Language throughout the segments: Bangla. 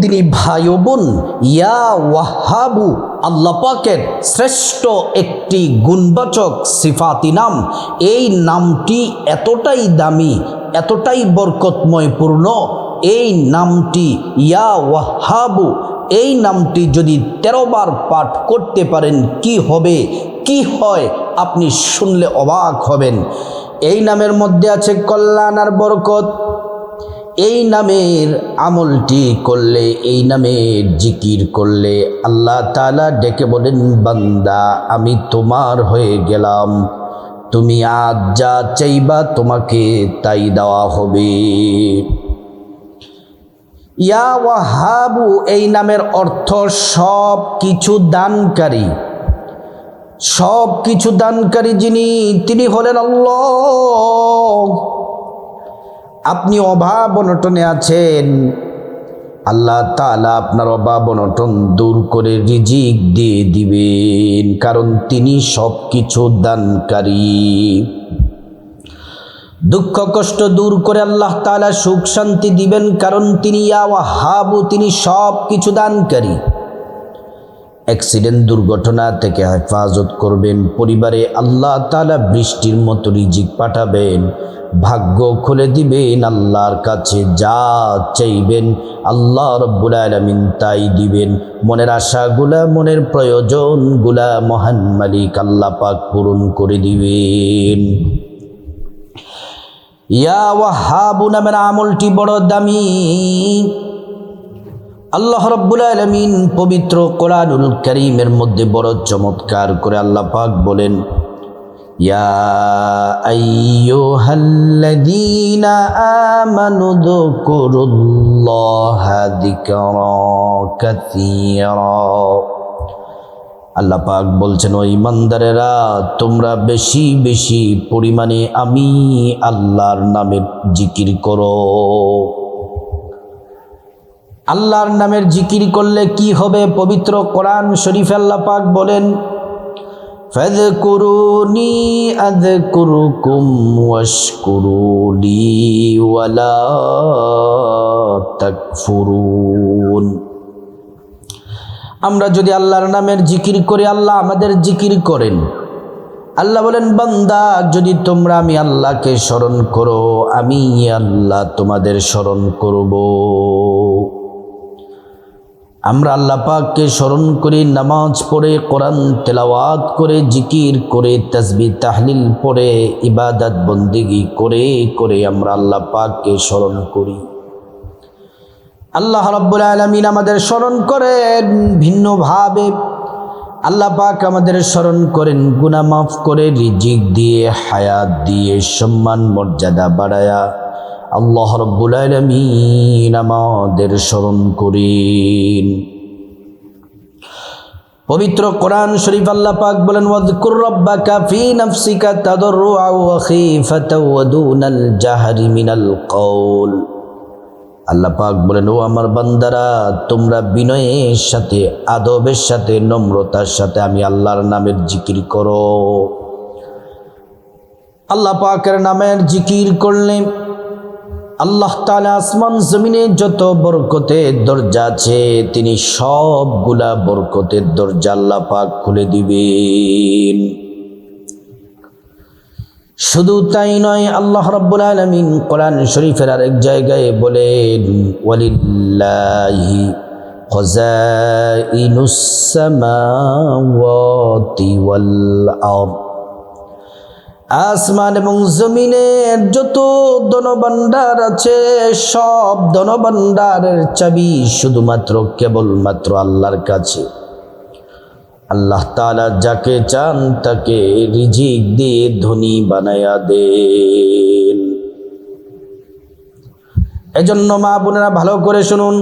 দিনী ভাই ও বোন, ইয়া ওয়াহাবু আল্লাহ পাকের শ্রেষ্ঠ একটি গুণবাচক সিফাতি নাম। এই নামটি এতটাই দামি, এতটাই বরকতময় পূর্ণ। এই নামটি ইয়া ওয়াহাবু, এই নামটি যদি 13 বার পাঠ করতে পারেন কি হবে, কি হয় আপনি শুনলে অবাক হবেন। এই নামের মধ্যে আছে কল্যাণ আর বরকত। এই নামের আমলটি করলে, এই নামের জিকির করলে আল্লাহ তাআলা ডেকে বলেন, বান্দা আমি তোমার হয়ে গেলাম, তুমি আজ যা চাইবা তোমাকে তাই দেওয়া হবে। ইয়া ওয়াহাবু এই নামের অর্থ সব কিছু দানকারী। সব কিছু দানকারী যিনি, তিনি হলেন আল্লাহ। আপনি অভাব অনটনে আছেন, আল্লাহ তাআলা আপনার অভাব অনটন দূর করে রিজিক দিয়ে দিবেন, কারণ তিনি সব কিছু দানকারী। দুঃখ কষ্ট দূর করে আল্লাহ তাআলা সুখ শান্তি দিবেন, কারণ তিনি ইয়া ওয়াহাবু, তিনি সব কিছু দানকারী। অ্যাক্সিডেন্ট দুর্ঘটনা থেকে হেফাজত করবেন, পরিবারে আল্লাহ তাআলা বৃষ্টির মতো রিজিক পাঠাবেন, ভাগ্য খুলে দিবেন। আল্লাহর কাছে যা চাইবেন আল্লাহ রাব্বুল আলামিন তাই দিবেন। মনের আশাগুলা, মনের প্রয়োজনগুলা মহান মালিক আল্লাহ পাক পূরণ করে দিবেন। ইয়া ওয়াহাবু নামের আমলটি বড় দামি। আল্লাহ রাব্বুল আলামিন পবিত্র কোরআনুল কারীমের মধ্যে বড় চমৎকার করে আল্লাহ পাক বলেন, ইয়া আইয়ুহাল্লাযীনা আমানু যকুরুল্লাহা যিকরান কাসীরা। আল্লাহ পাক বলছেন, ও ইমানদারেরা তোমরা বেশি বেশি পরিমাণে আমি আল্লাহর নামের জিকির করো। আল্লাহর নামের জিকির করলে কি হবে? পবিত্র কোরআন শরীফে আল্লাহ পাক বলেন, ফাযকুরুনি আযকুরুকুম ওয়াশকুরুলি ওয়ালা তাকফুরুন। আমরা যদি আল্লাহর নামের জিকির করি, আল্লাহ আমাদের জিকির করেন। আল্লাহ বলেন, বান্দা যদি তোমরা আমি আল্লাহকে স্মরণ করো, আমি আল্লাহ তোমাদের স্মরণ করব। আমরা আল্লাহ পাককে স্মরণ করি, নামাজ পড়ে, কোরআন তেলাওয়াত করে, জিকির করে, তাসবিহ তাহলিল পড়ে, ইবাদত বন্দেগী করে করে আমরা আল্লাহ পাককে স্মরণ করি। আল্লাহ রাব্বুল আলামিন আমাদের স্মরণ করেন ভিন্নভাবে। আল্লাহ পাক আমাদের স্মরণ করেন গুনাহ মাফ করে, রিজিক দিয়ে, হায়াত দিয়ে, সম্মান মর্যাদা বাড়ায়া। আল্লাহ রাব্বুল আলামিন আমাদের স্মরণ করেন। পবিত্র কোরআন শরীফ আল্লাহ পাক বলেন, ওয়াযকুর রাব্বাকা ফি নাফসিকা তাদাররুআ ওয়া খীফাতাও ওয়া দুনাল জাহরি মিনাল কওল। আল্লাহ পাক বলেন, ও আমার বান্দারা তোমরা বিনয়ের সাথে, আদবের সাথে, নম্রতার সাথে আমি আল্লাহর নামের জিকির করো। আল্লাহ পাকের নামের জিকির করলে আল্লাহ তাআলা আসমান জমিনে যত বরকতের দরজা আছে, তিনি সবগুলা বরকতের দরজা আল্লাহ পাক খুলে দিবেন। শুধু তাই নয়, আল্লাহ রাব্বুল আলামিন কোরআন শরীফের আরেক জায়গায় বলেন, ওয়ালিল্লাহি খাযাইনুস সামাওয়াতি ওয়াল আরদ। আসমান এবং জমিনের যত ধনভাণ্ডার আছে, সব ধনভাণ্ডারের চাবি শুধুমাত্র কেবলমাত্র আল্লাহর কাছে। আল্লাহ তাআলা যাকে চান তাকে রিজিক দিয়ে ধনী বানায়া দেন। এজন্য মা বোনেরা ভালো করে শুনুন,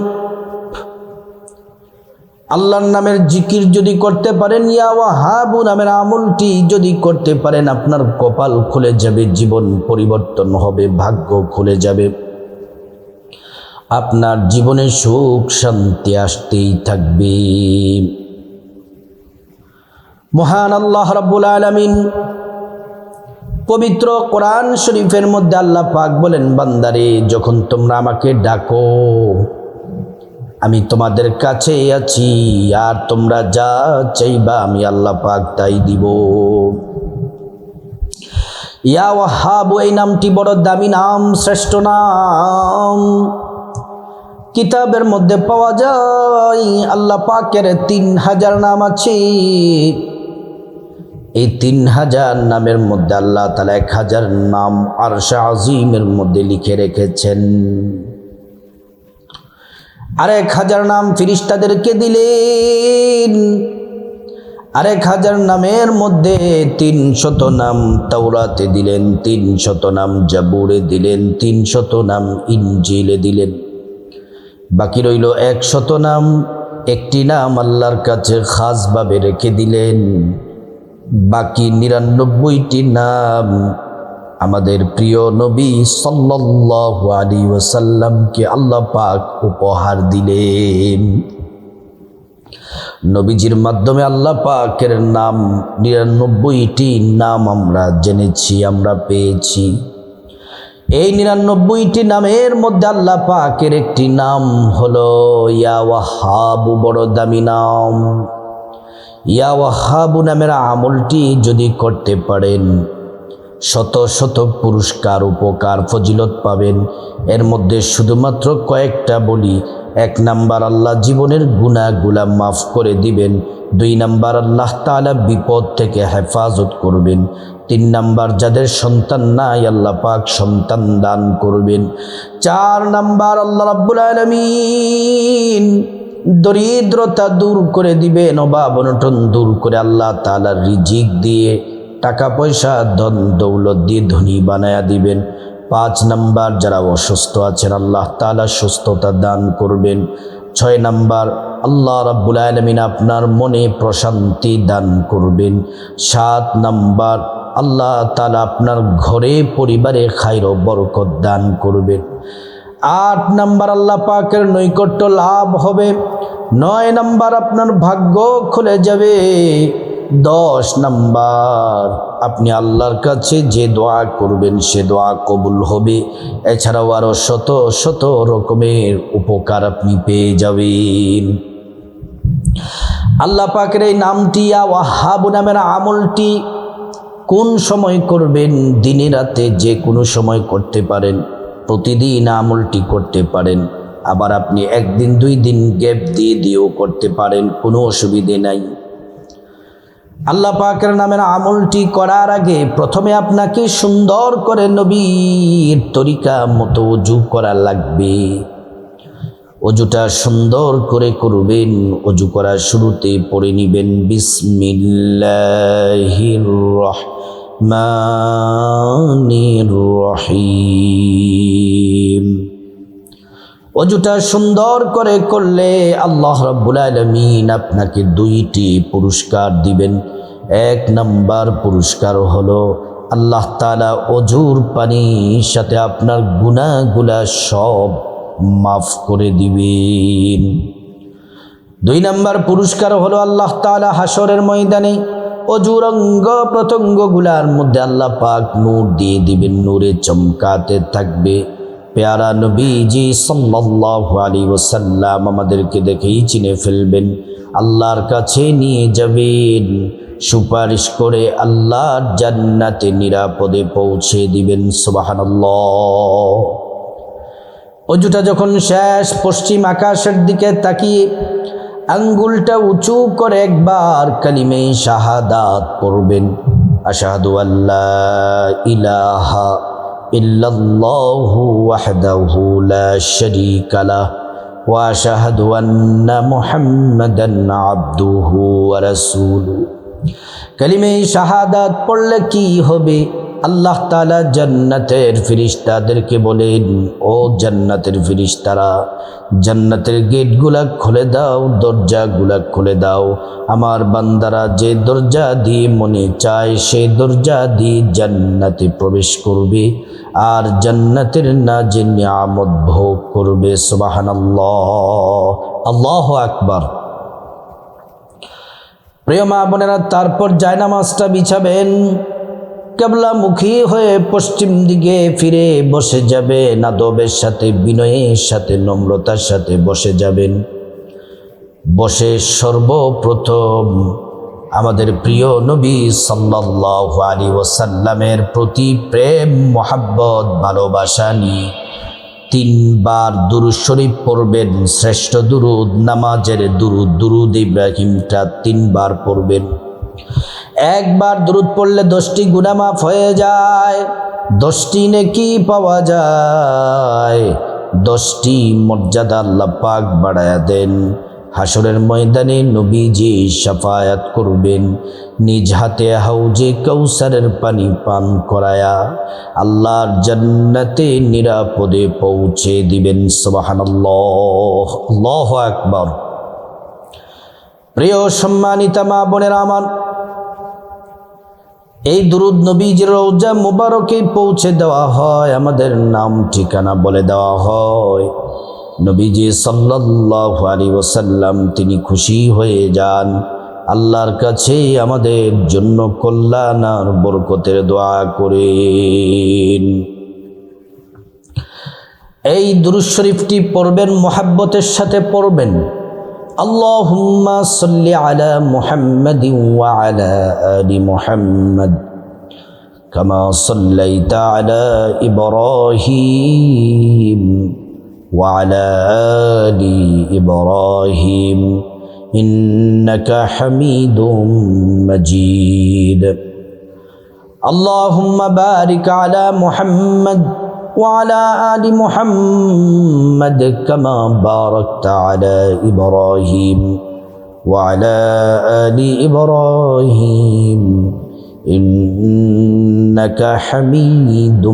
আল্লাহর নামের জিকির যদি করতে পারেন, ইয়া ওয়াহাবু নামের আমলটি যদি করতে পারেন, আপনার কপাল খুলে যাবে, জীবন পরিবর্তন হবে, ভাগ্য খুলে যাবে, আপনার জীবনে সুখ শান্তি আসতেই থাকবে। মহান আল্লাহ রাব্বুল আলামিন পবিত্র কোরআন শরীফের মধ্যে আল্লাহ পাক বলেন, বান্দারে যখন তোমরা আমাকে ডাকো আমি তোমাদের কাছেই আছি, আর তোমরা যা চাইবা আমি আল্লাহ পাক তাই দিব। ইয়া ওয়াহাব, এই নামটি বড় দামি নাম, শ্রেষ্ঠ নাম। কিতাবের মধ্যে পাওয়া যায় আল্লাহ পাকের 3000 নাম আছে। এই 3000 নামের মধ্যে আল্লাহ তাআলা 1000 নাম আরশে আজিমের মধ্যে লিখে রেখেছেন। আর 1000 নাম ফেরেশতাদেরকে দিলেন। আর 1000 নামের মধ্যে 300 নাম তাওরাতে দিলেন, 300 নাম জাবুরে দিলেন, 300 নাম ইনজিলে দিলেন। বাকি রইল 100 নাম। একটি নাম আল্লাহর কাছে খাসভাবে রেখে দিলেন। বাকি 99টি নাম আমাদের প্রিয় নবী সাল্লাল্লাহু আলাইহি ওয়াসাল্লামকে আল্লাহ পাক উপহার দিলেন। নবীজির মাধ্যমে আল্লাহ পাকের নাম 99টি নাম আমরা জেনেছি, আমরা পেয়েছি। এই 99টি নামের মধ্যে আল্লাহ পাকের একটি নাম হলো ইয়া ওয়াহাবু, বড় দামি নাম। ইয়া ওয়াহাবু নামের আমলটি যদি করতে পারেন শত শত পুরস্কার, উপকার, ফজিলত পাবেন। এর মধ্যে শুধুমাত্র কয়েকটা বলি। 1 নাম্বার, আল্লাহ জীবনের গুনাহগুলা মাফ করে দিবেন। 2 নাম্বার, আল্লাহ তাআলা বিপদ থেকে হেফাজত করবেন। 3 নাম্বার, যাদের সন্তান নাই আল্লাহ পাক সন্তান দান করবেন। 4 নাম্বার, আল্লাহ রাব্বুল আলামিন দরিদ্রতা দূর করে দিবেন, অভাব অনটন দূর করে আল্লাহ তাআলার রিজিক দিয়ে, টাকা পয়সা ধন দৌলত দিয়ে ধনী বানায়া দিবেন। 5 নাম্বার, যারা অসুস্থ আছেন আল্লাহ তাআলা সুস্থতা দান করবেন। 6 নাম্বার, আল্লাহ রাব্বুল আলামিন আপনার মনে প্রশান্তি দান করবেন। 7 নাম্বার, আল্লাহ তাআলা আপনার ঘরে পরিবারে খায়র ও বরকত দান করবেন। 8 নাম্বার, আল্লাহ পাকের নৈকট্য লাভ হবে। 9 নাম্বার, আপনার ভাগ্য খুলে যাবে। 10 নাম্বার, আপনি আল্লাহর কাছে যে দোয়া করবেন সে দোয়া কবুল হবে। এছাড়াও আরো শত শত রকমের উপকার আপনি পেয়ে যাবেন। আল্লাহ পাকের এই নামটি ইয়া ওয়াহাব নামের আমলটি কোন সময় করবেন? দিনে রাতে যে কোনো সময় করতে পারেন, প্রতিদিন আমলটি করতে পারেন। আবার আপনি 1 দিন 2 দিন গ্যাপ দিয়ে দিয়েও করতে পারেন, কোনো অসুবিধে নাই। আল্লাহ পাকের নামের আমলটি করার আগে প্রথমে আপনাকে সুন্দর করে নবীর তরিকা মতো ওযু করা লাগবে। ওযুটা সুন্দর করে করবেন। ওযু করার শুরুতে পড়ে নিবেন বিসমিল্লাহির রহমানির রহিম। ওযুটা সুন্দর করে করলে আল্লাহ রাব্বুল আলামিন আপনাকে 2টি পুরস্কার দিবেন। 1 নাম্বার পুরস্কার হলো আল্লাহ তাআলা ওযুর পানির সাথে আপনার গুনাহগুলা সব মাফ করে দিবেন। 2 নাম্বার পুরস্কার হলো আল্লাহ তাআলা হাসরের ময়দানে ওযুর অঙ্গ প্রত্যঙ্গগুলার মধ্যে আল্লাহ পাক নূর দিয়ে দিবেন, নূরে চমকাতে থাকবে। প্যারা নবীজি সাল্লাল্লাহু আলাইহি ওয়াসাল্লাম আমাদেরকে দেখেই চিনে ফেলবেন, আল্লাহর কাছে নিয়ে যাবেন, সুপারিশ করে আল্লাহর জান্নাতে নিরাপদে পৌঁছে দিবেন। সুবহানাল্লাহ। ওযুটা যখন শেষ, পশ্চিম আকাশের দিকে তাকিয়ে আঙ্গুলটা উঁচু করে একবার কালিমে শাহাদাত পড়বেন। আশহাদু আল্লা ইলাহা ইল্লাল্লাহু ওয়াহদাহু লা শারীকা লাহ ওয়া আশহাদু আন্না মুহাম্মাদান আবদুহু ওয়া রাসূলুহু। কালিমে শাহাদাত পড়লে কি হবে? আল্লাহ তাআলা জান্নাতের ফেরেশতাদেরকে বলেন, ও জান্নাতের ফেরেশতারা, জান্নাতের গেটগুলা খুলে দাও, দরজাগুলা খুলে দাও। আমার বান্দারা যে দরজা দিয়ে মনে চায় সেই দরজা দিয়ে জান্নাতে প্রবেশ করবে আর জান্নাতের নাজ নিয়ামত ভোগ করবে। সুবহানাল্লাহ, আল্লাহু আকবার। প্রিয় মা বোনেরা, তারপর জায়নামাজটা বিছাবেন। কেবলামুখী হয়ে পশ্চিম দিকে ফিরে বসে যাবেন, আদবের সাথে, বিনয়ের সাথে, নম্রতার সাথে বসে যাবেন। বসে সর্বপ্রথম আমাদের প্রিয় নবী সাল্লাল্লাহু আলাইহি ওয়াসাল্লামের প্রতি প্রেম, মোহাব্বত, ভালোবাসা নিয়ে 3 বার দুরূদ শরীফ পড়বেন। শ্রেষ্ঠ দুরূদ, নামাজের দুরূদ, দুরূদ ইব্রাহিমটা 3 বার পড়বেন। একবার দুরূদ পড়লে 10টি গুনাহ মাফ হয়ে যায়, 10টি নেকি পাওয়া যায়, 10টি মর্যাদা আল্লাহ পাক বাড়ায়া দেন। হাসরের ময়দানে নবীজি শাফায়াত করবেন, নিজ হাতে হাউজে কাউসারের পানি পান করায়া আল্লাহর জান্নাতে নিরাপদে পৌঁছে দিবেন। সুবহানাল্লাহ, আল্লাহু আকবার। প্রিয় সম্মানিতা মা বোনেরা আমার, এই দুরূদ নবীজির রওজা মুবারকে পৌঁছে দেওয়া হয়, আমাদের নাম ঠিকানা বলে দেওয়া হয়। নবীজি সাল্লাল্লাহু আলাইহি ওয়াসাল্লাম তিনি খুশি হয়ে যান, আল্লাহর কাছে আমাদের জন্য কল্যাণ আর বরকতের দোয়া করেন। এই দুরূদ শরীফটি পড়বেন, মুহাব্বতের সাথে পড়বেন। আল্লাহুম্মা সাল্লি আলা মুহাম্মাদিন ওয়া আলা আলি মুহাম্মাদ কামা সাল্লাইতা আলা ইব্রাহিম ওয়া আলা আলি ইব্রাহিম ইন্নাকা হামিদুম মাজিদ। আল্লাহুম্মা বারিক আলা মুহাম্মাদ وعلى آل محمد كما باركت على إبراهيم وعلى آل إبراهيم إنك حميد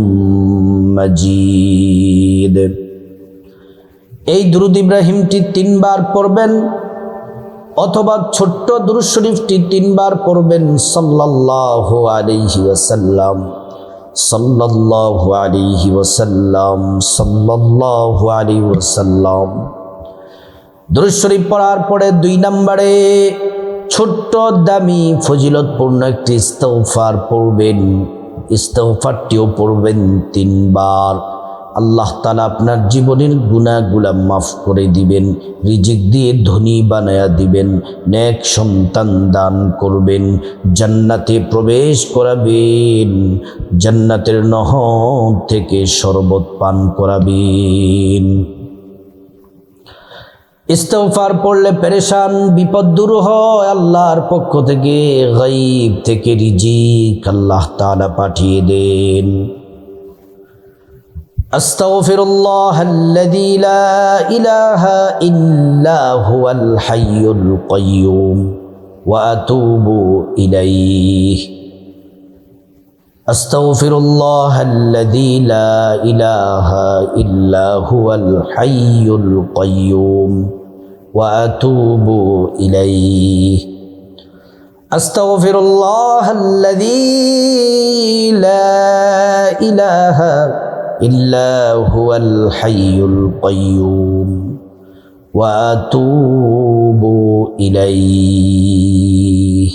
مجيد। এই দুরূদ ইব্রাহিমটি 3 বার পড়বেন, অথবা ছোট্ট দুরূদ শরীফটি 3 বার পড়বেন। সাল্লাল্লাহু আলাইহি ওয়াসাল্লাম, সাল্লাল্লাহু আলাইহি ওয়াসাল্লাম, সাল্লাল্লাহু আলাইহি ওয়াসাল্লাম। দুরূদ শরীফ পড়ার পরে 2 নম্বরে ছোট্ট দামি ফজিলতপূর্ণ একটি ইস্তিগফার পড়বেন। ইস্তিগফারটিও পড়বেন 3 বার। আল্লাহ তাআলা আপনার জীবনের গুনাহগুলা মাফ করে দিবেন, রিজিক দিয়ে ধনী বানায়া দিবেন, নেক সন্তান দান করবেন, জান্নাতে প্রবেশ করাবেন, জান্নাতের নহর থেকে শরবত পান করাবেন। ইস্তিগফার পড়লে পেরেশান বিপদ দূর হয়, আল্লাহর পক্ষ থেকে গায়ব থেকে রিজিক আল্লাহ তাআলা পাঠিয়ে দেন। আস্তাগফিরুল্লাহাল্লাযী লা ইলাহা ইল্লা হুয়াল হাইয়ুল কাইয়্যুম ওয়া আতুবু ইলাইহি। আস্তাগফিরুল্লাহাল্লাযী লা ইলাহা ইল্লা হুয়াল হাইয়ুল কাইয়্যুম ওয়া আতুবু ইলাইহি। আস্তাগফিরুল্লাহাল্লাযী লা ইলাহা ইল্লা হুয়াল হাইয়ুল কাইয়্যুম ওয়া আতুবু ইলাইহি।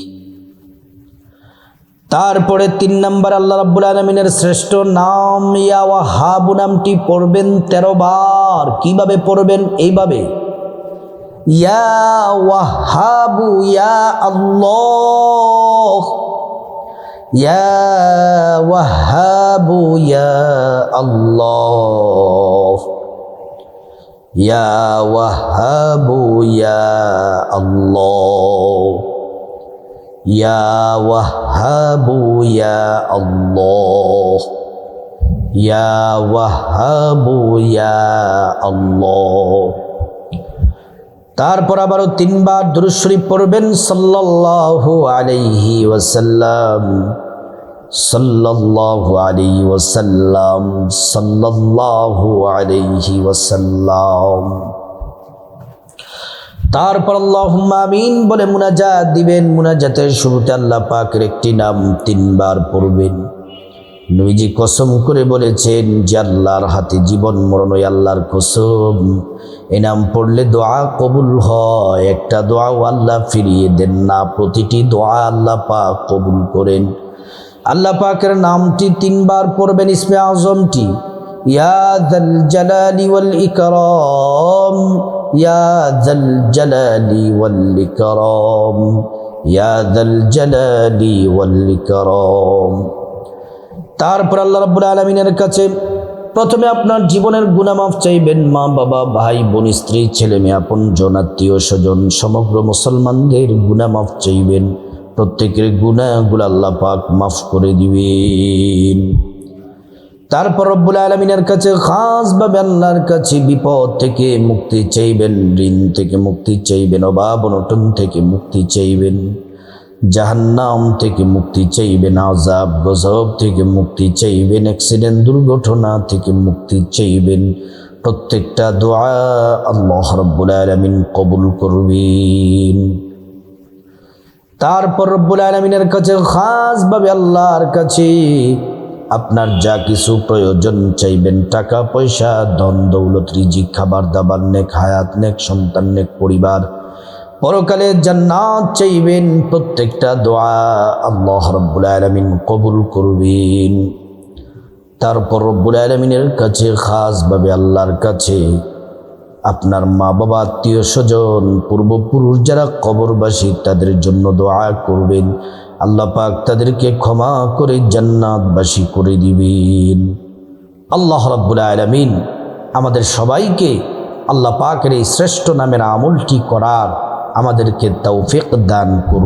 তারপরে 3 নম্বর আল্লাহ রাব্বুল আলামিনের শ্রেষ্ঠ নাম ইয়া ওয়াহাবু নামটি পড়বেন 13 বার। কিভাবে পড়বেন? এইভাবে, ইয়া ওয়াহাবু ইয়া আল্লাহ, ইয়া ওয়াহাবু ইয়া আল্লাহ, ইয়া ওয়াহাবু ইয়া আল্লাহ, ইয়া ওয়াহাবু ইয়া আল্লাহ, ইয়া ওয়াহাবু ইয়া আল্লাহ। তারপর আবারও 3 বার দুরূদ শরীফ পড়বেন। সাল্লাল্লাহু আলাইহি ওয়াসাল্লাম, সাল্লাল্লাহু আলাইহি ওয়াসাল্লাম, সাল্লাল্লাহু আলাইহি ওয়াসাল্লাম। তারপর আল্লাহুম্মা আমিন বলে মুনাজাত দিবেন। মুনাজাতের শুরুতে আল্লাহ পাকের একটি নাম 3 বার পড়বেন। নবীজি কসম করে বলেছেন যে আল্লাহর হাতে জীবন মরণ, ওই আল্লাহর কসম, এই নাম পড়লে দোয়া কবুল হয়। একটা দোয়াও আল্লাহ ফিরিয়ে দেন না, প্রতিটি দোয়া আল্লাহ পাক কবুল করেন। আল্লাহ পাকের নামটি 3 বার পড়বেন, ইসমে আজমটি, ইয়া যাল জালালি ওয়াল ইকরাম, ইয়া যাল জালালি ওয়াল ইকরাম, ইয়া যাল জালালি ওয়াল ইকরাম। তারপর আল্লাহ রাব্বুল আলামিনের কাছে প্রথমে আপনার জীবনের গুনাহ মাফ চাইবেন, মা বাবা ভাই বোন স্ত্রী ছেলে মেয়ে আপনজন আত্মীয় স্বজন সমগ্র মুসলমানদের গুনাহ মাফ চাইবেন। প্রত্যেকের গুনাহগুলো আল্লাহ পাক মাফ করে দিবেন। তারপর রব্বুল আলামিনের কাছে খাসভাবে আল্লাহর কাছে বিপদ থেকে মুক্তি চাইবেন, ঋণ থেকে মুক্তি চাইবেন, অভাব অনটন থেকে মুক্তি চাইবেন, জাহান্নাম থেকে মুক্তি চাইবেন, আযাব গজব থেকে মুক্তি চাইবেন, অ্যাক্সিডেন্ট দুর্ঘটনা থেকে মুক্তি চাইবেন। প্রত্যেকটা দোয়া আল্লাহ রাব্বুল আলামিন কবুল করবেন। তারপর রব্বুল আলামিনের কাছে খাসভাবে আল্লাহর কাছে আপনার যা কিছু প্রয়োজন চাইবেন, টাকা পয়সা ধন দৌলত রিজিক খাবার দাবার নেক হায়াত নেক সন্তান নেক পরিবার পরকালে জান্নাত চাইবেন। প্রত্যেকটা দোয়া আল্লাহ রাব্বুল আলামিন কবুল করবেন। তারপর রব্বুল আলামিনের কাছে খাসভাবে আল্লাহর কাছে আপনার মা বাবা আত্মীয় স্বজন পূর্বপুরুষ যারা কবরবাসী তাদের জন্য দোয়া করবেন, আল্লাহ পাক তাদেরকে ক্ষমা করে জান্নাতবাসী করে দিবেন। আল্লাহ রাব্বুল আলামিন আমাদের সবাইকে আল্লাহ পাকের এই শ্রেষ্ঠ নামের আমলটি করার আমাদেরকে তৌফিক দান করুন।